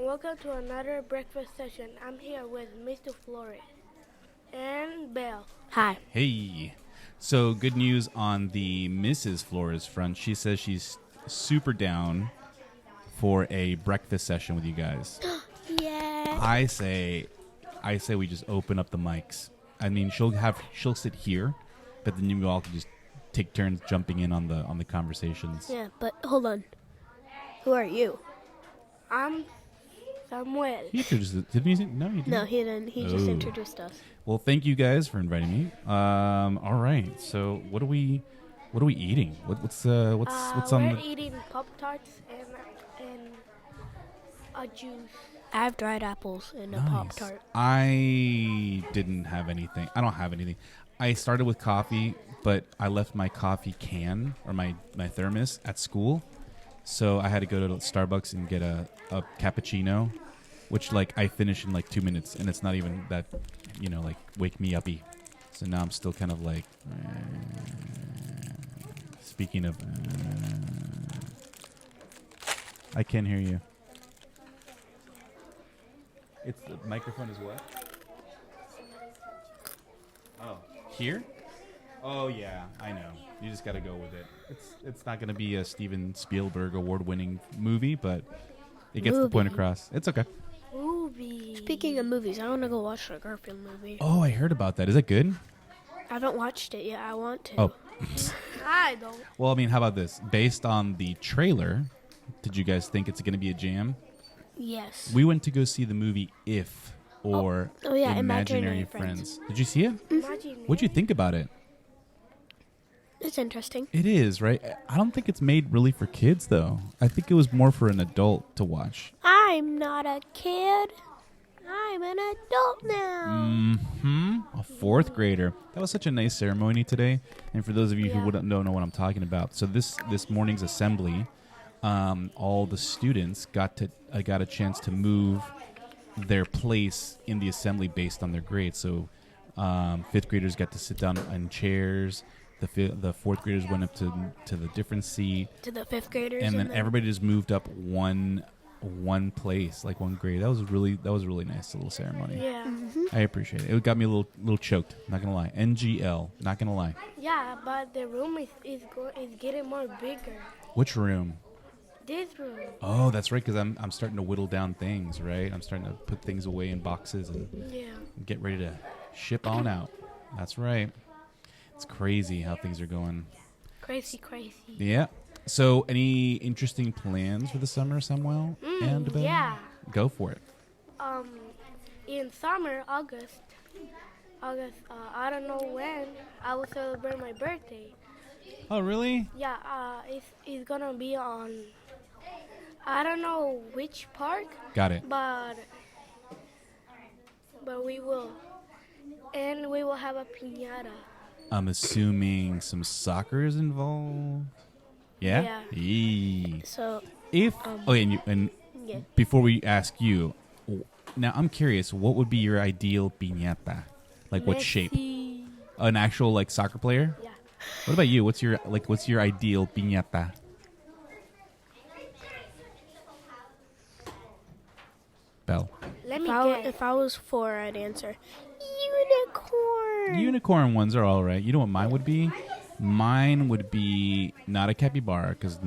and welcome to another breakfast session. I'm here with Mr. Flores and Belle. Hi. Hey. So good news on the Mrs. Flores front. She says she's super down for a breakfast session with you guys. Yeah. I say we just open up the mics. I mean, she'll sit here, but then you all can just take turns jumping in on the conversations. Yeah, but hold on. Who are you? I'm Samuel. He introduced it. Didn't he? No, he didn't. No, he didn't. He just introduced us. Well, thank you guys for inviting me. All right. So what are we eating? What's on We're the? eating Pop-Tarts and a juice. I have dried apples and a Nice. Pop-Tart. I didn't have anything. I don't have anything. I started with coffee, but I left my coffee can or my thermos at school. So I had to go to Starbucks and get a cappuccino, which like I finished in like 2 minutes, and it's not even that, like wake me uppy. So now I'm still kind of like, speaking of, I can't hear you. It's the microphone is what? Oh, here? Oh yeah, I know. You just got to go with it. It's not going to be a Steven Spielberg award-winning movie, but it gets the point across. It's okay. Movie. Speaking of movies, I want to go watch the Garfield movie. Oh, I heard about that. Is it good? I haven't watched it yet. I want to. Oh. I don't. Well, I mean, how about this? Based on the trailer, did you guys think it's going to be a jam? Yes. We went to go see the movie If or Imaginary Friends. Did you see it? Imagine. What'd you think about it? It's interesting. It is, right? I don't think it's made really for kids, though. I think it was more for an adult to watch. I'm not a kid. I'm an adult now. A fourth grader. That was such a nice ceremony today. And for those of you who don't know what I'm talking about, so this morning's assembly, all the students got a chance to move their place in the assembly based on their grades. So fifth graders got to sit down on chairs. The fourth graders went up to the different seat. To the fifth graders. And then everybody just moved up one place, like one grade. That was a really nice little ceremony. Yeah. Mm-hmm. I appreciate it. It got me a little choked. Not gonna lie. NGL. Not gonna lie. Yeah, but the room is getting more bigger. Which room? This room. Oh, that's right. Because I'm starting to whittle down things. Right. I'm starting to put things away in boxes and get ready to ship on out. That's right. It's crazy how things are going. Crazy. Yeah. So, any interesting plans for the summer, Samuel and Belle? Yeah. Go for it. In summer, August, I don't know when, I will celebrate my birthday. Oh, really? Yeah, it's gonna be on, I don't know which park. Got it. But we will. And we will have a piñata. I'm assuming some soccer is involved. Yeah. Yeah. So. If and Yeah. before we ask you, now I'm curious, what would be your ideal piñata? Like what shape? Messi. An actual like soccer player? Yeah. What about you? What's your ideal piñata? Belle. Let me guess. If I was 4, I'd answer unicorn. Unicorn ones are all right. You know what mine would be? Mine would be not a capybara, because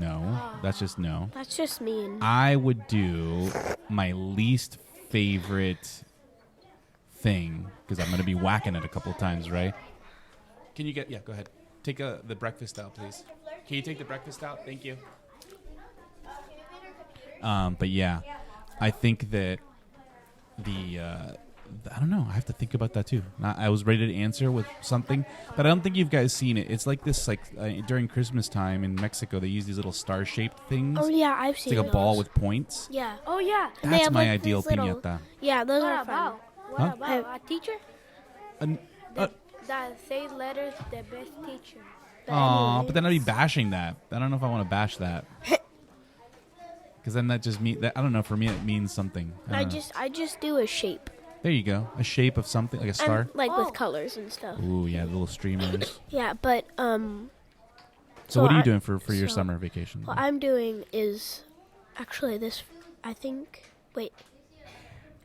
that's just no. That's just mean. I would do my least favorite thing, because I'm going to be whacking it a couple of times, right? Can you go ahead. Take the breakfast out, please. Can you take the breakfast out? Thank you. But yeah, I think that I don't know. I have to think about that too. I was ready to answer with something, but I don't think you guys seen it. It's like this, during Christmas time in Mexico, they use these little star-shaped things. Oh yeah, I've It's seen like a ball with points. Yeah. Oh, yeah. And they That's have, my like, ideal these little- piñata. Yeah, those What are about? fun. What Huh? about a teacher? That says letters, the best teacher. Aw, but then I'd be bashing that. I don't know if I want to bash that. Because then that just I don't know. For me, it means something. I just do a shape. There you go. A shape of something, like a star. And, like with colors and stuff. Ooh, yeah, little streamers. Yeah, but So what are you doing for your summer vacation? what I'm doing is actually this. I think wait.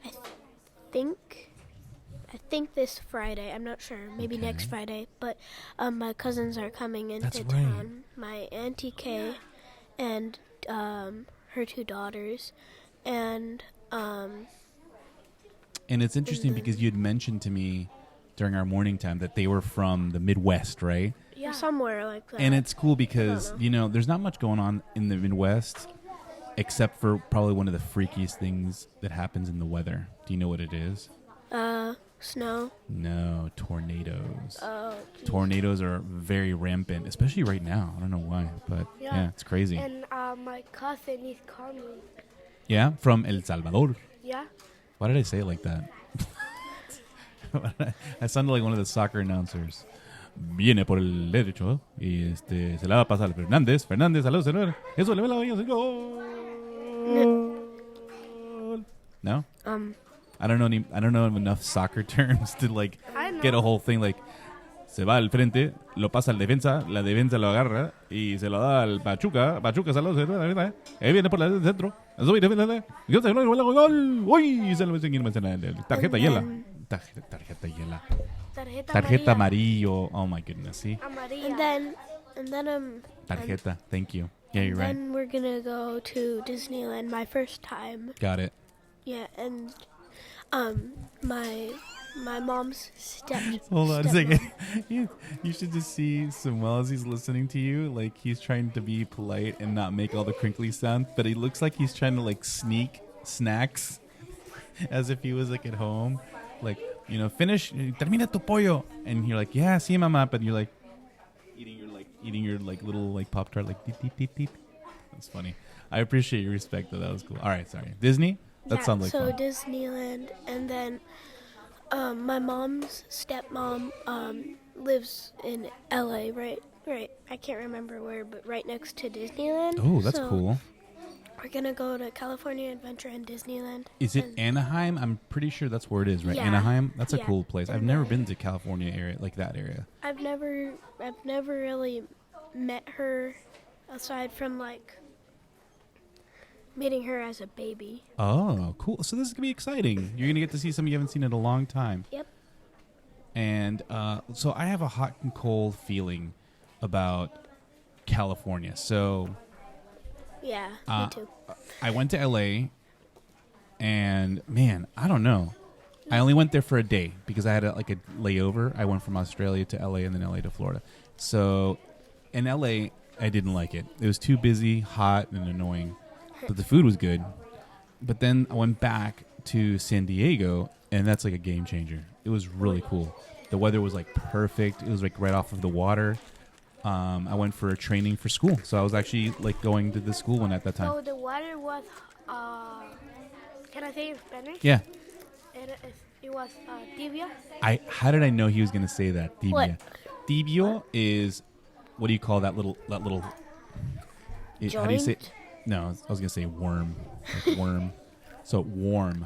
I think this Friday. I'm not sure. Maybe Okay. next Friday. But my cousins are coming into That's right. town. My Auntie Kay and her 2 daughters, and And it's interesting because you had mentioned to me during our morning time that they were from the Midwest, right? Yeah. somewhere like that. And it's cool because, know. there's not much going on in the Midwest except for probably one of the freakiest things that happens in the weather. Do you know what it is? Snow. No, tornadoes. Oh, Tornadoes are very rampant, especially right now. I don't know why, but yeah, it's crazy. And my cousin is coming. Yeah, from El Salvador. Yeah. Why did I say it like that? I sounded like one of the soccer announcers. Viene por el derecho y se la va a pasar a Fernández. Fernández a los señores. Eso le va la gol. No? I don't know enough soccer terms to I know. get a whole thing like se va al frente, lo pasa al defensa, la defensa lo agarra y se lo da al Pachuca, Pachuca se lo da, viene por el centro, eso viene, yo se lo gol, uy, se lo va a seguir tarjeta hiela, tarjeta hiela, tarjeta amarillo, oh my goodness, see, Amarilla. and then tarjeta, thank you, yeah, you're right, then we're gonna go to Disneyland, my first time. got it. Yeah, and my mom's Hold on a second. stepmom. You should just see Samuel as he's listening to you. Like, he's trying to be polite and not make all the crinkly sound, but he looks like he's trying to, sneak snacks as if he was, at home. Finish, termina tu pollo. And you're like, yeah, sí, mama. But you're, eating your little, Pop-Tart, deep, deep, deep, deep. That's funny. I appreciate your respect, though. That was cool. All right, sorry. Disney? That sounds like so fun. Disneyland, and then my mom's stepmom lives in LA, right. I can't remember where, but right next to Disneyland. Oh, that's So cool. We're gonna go to California Adventure and Disneyland. Is it and- Anaheim? I'm pretty sure that's where it is, right? Yeah. Anaheim? That's a Yeah. cool place. I've never been to California area, that area. I've never really met her aside from meeting her as a baby. Oh, cool. So this is going to be exciting. You're going to get to see something you haven't seen in a long time. Yep. And so I have a hot and cold feeling about California. So Yeah, me too. I went to LA, and man, I don't know. I only went there for a day because I had a layover. I went from Australia to LA and then LA to Florida. So in LA, I didn't like it. It was too busy, hot, and annoying. But the food was good. But then I went back to San Diego, and that's a game changer. It was really cool. The weather was perfect. It was right off of the water. I went for a training for school, so I was actually going to the school one at that time. So the water was, can I say in Spanish? Yeah. It was tibia. How did I know he was going to say that? Tibia. What? Tibio is, what do you call that little? How do you say? Joint? No, I was going to say worm. Worm. So warm.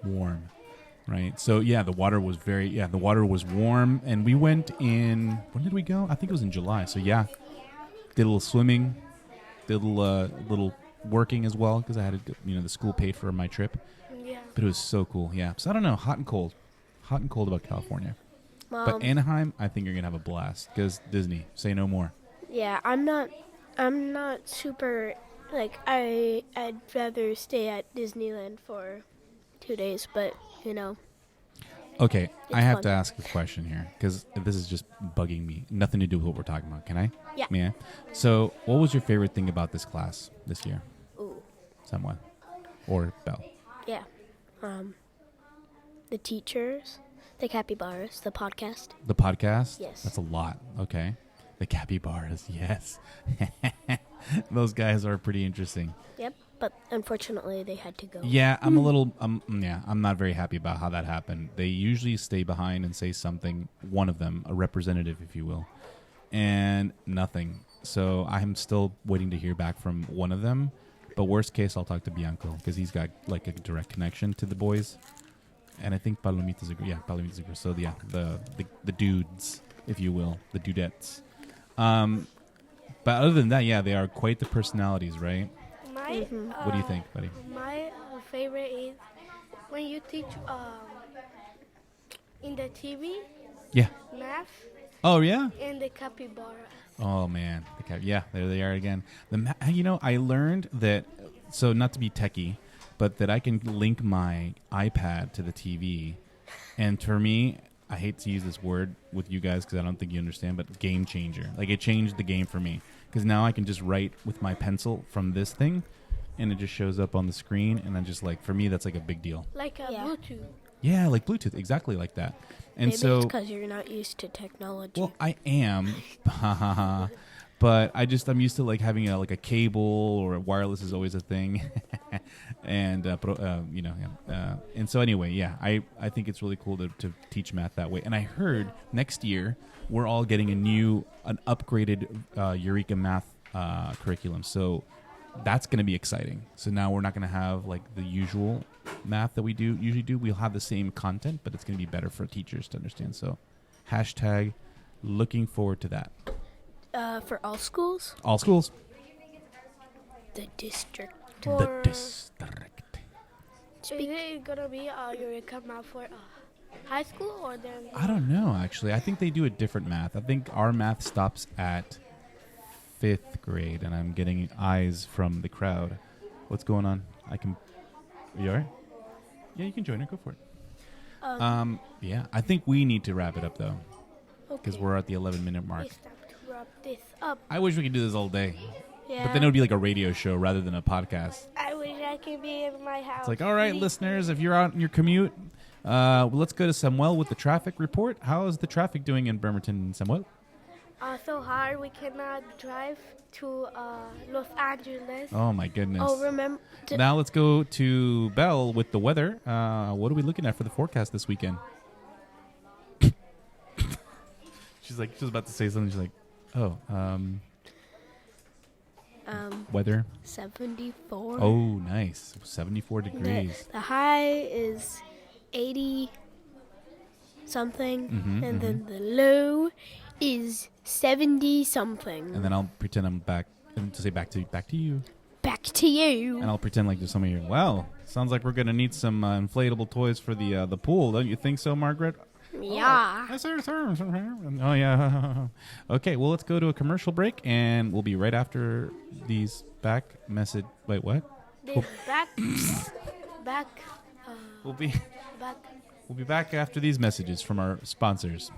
Warm. Right. So yeah, the water was warm, and we went in. When did we go? I think it was in July. So yeah, did a little swimming, did a little working as well because I had to, the school paid for my trip. Yeah. But it was so cool. Yeah. So I don't know, hot and cold about California. But Mom. Anaheim, I think you're gonna have a blast because Disney. Say no more. Yeah, I'm not super I'd rather stay at Disneyland for 2 days, but Okay, I It's have fun. to ask a question here because this is just bugging me. Nothing to do with what we're talking about. Can I? Yeah. So, what was your favorite thing about this class this year? Ooh, Someone, or Belle? yeah. The teachers, the capybaras, the podcast. The podcast? Yes. That's a lot. Okay. The capybaras, yes. Those guys are pretty interesting. Yep, but unfortunately they had to go. Yeah, I'm a little, I'm not very happy about how that happened. They usually stay behind and say something, one of them, a representative, if you will, and nothing. So I'm still waiting to hear back from one of them. But worst case, I'll talk to Bianco because he's got a direct connection to the boys. And I think Palomita's a girl. Yeah, Palomita's a girl. So yeah, the dudes, if you will, the dudettes. But other than that, yeah, they are quite the personalities, right? My What do you think, buddy? My favorite is when you teach in the TV Yeah. math Oh, yeah? and the capybara. Oh, man. Yeah, there they are again. I learned that, so not to be techie, but that I can link my iPad to the TV. And for me, I hate to use this word with you guys because I don't think you understand, but game changer. Like, it changed the game for me. Because now I can just write with my pencil from this thing, and it just shows up on the screen. And then just, like, for me, that's, like, a big deal. Like a Bluetooth. Yeah, like Bluetooth. Exactly like that. And Maybe it's because you're not used to technology. Well, I am. But I'm used to, like, having a cable or wireless is always a thing. And, and so anyway, yeah, I think it's really cool to teach math that way. And I heard next year we're all getting an upgraded Eureka math curriculum. So that's going to be exciting. So now we're not going to have, like, the usual math that we usually do. We'll have the same content, but it's going to be better for teachers to understand. So hashtag looking forward to that. For all schools? All schools. The district. The district. Is it gonna be Eureka math for high school or then? I don't know, actually. I think they do a different math. I think our math stops at 5th grade, and I'm getting eyes from the crowd. What's going on? Are you all right? Yeah, you can join her. Go for it. Yeah, I think we need to wrap it up, though, because we're at the 11-minute mark. It's time to wrap this up. I wish we could do this all day. Yeah. But then it would be like a radio show rather than a podcast. I wish I could be in my house. It's like, all right, listeners, if you're out in your commute, let's go to Samuel with the traffic report. How is the traffic doing in Bremerton, Samuel? So hard we cannot drive to Los Angeles. Oh, my goodness. Oh, remember. Now let's go to Belle with the weather. What are we looking at for the forecast this weekend? She's about to say something. She's like, weather. 74. Oh, nice. 74 degrees. The high is 80 something, and then the low is 70 something. And then I'll pretend I'm back and to say back to you. Back to you. And I'll pretend like there's somebody here. Well, sounds like we're going to need some inflatable toys for the pool. Don't you think so, Margaret? Yeah. Oh, yeah. Okay, well, let's go to a commercial break, and we'll be right after these back message. Wait, what? We'll be back after these messages from our sponsors.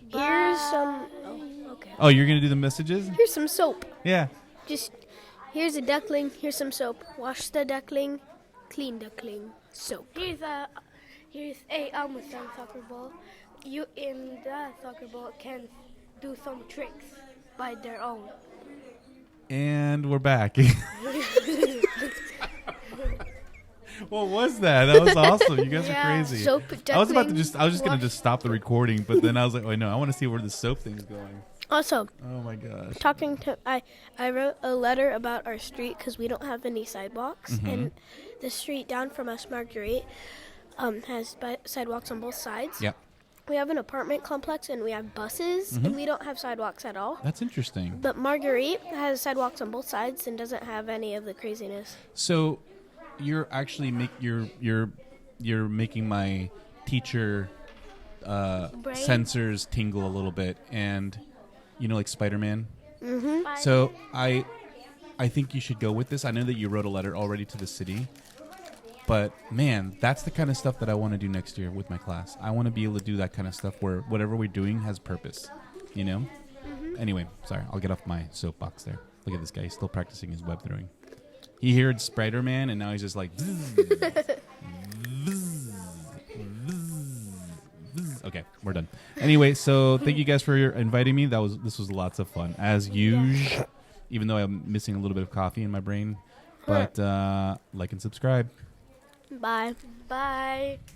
Here's some. Oh, okay. Oh, you're going to do the messages? Here's some soap. Yeah. Just here's a duckling. Here's some soap. Wash the duckling. Clean duckling. Soap. Here's a Mustang soccer ball. You in the soccer ball can do some tricks by their own. And we're back. What was that? That was awesome. You guys are crazy. Soap I was just gonna just stop the recording, but then I was like, oh no, I want to see where the soap thing's going. Also, Oh my gosh. I wrote a letter about our street because we don't have any sidewalks, and the street down from us, Marguerite, has sidewalks on both sides. Yep. We have an apartment complex and we have buses, and we don't have sidewalks at all. That's interesting. But Marguerite has sidewalks on both sides and doesn't have any of the craziness. So you're actually you're making my teacher sensors tingle a little bit, and like Spider-Man. So I think you should go with this. I know that you wrote a letter already to the city, but man, that's the kind of stuff that I want to do next year with my class. I want to be able to do that kind of stuff where whatever we're doing has purpose, Anyway, sorry, I'll get off my soapbox there. Look at this guy. He's still practicing his web throwing. He heard Spider-Man, and now he's just like... Okay, we're done. Anyway, so thank you guys for inviting me. This was lots of fun, as usual, even though I'm missing a little bit of coffee in my brain. But like and subscribe. Bye. Bye.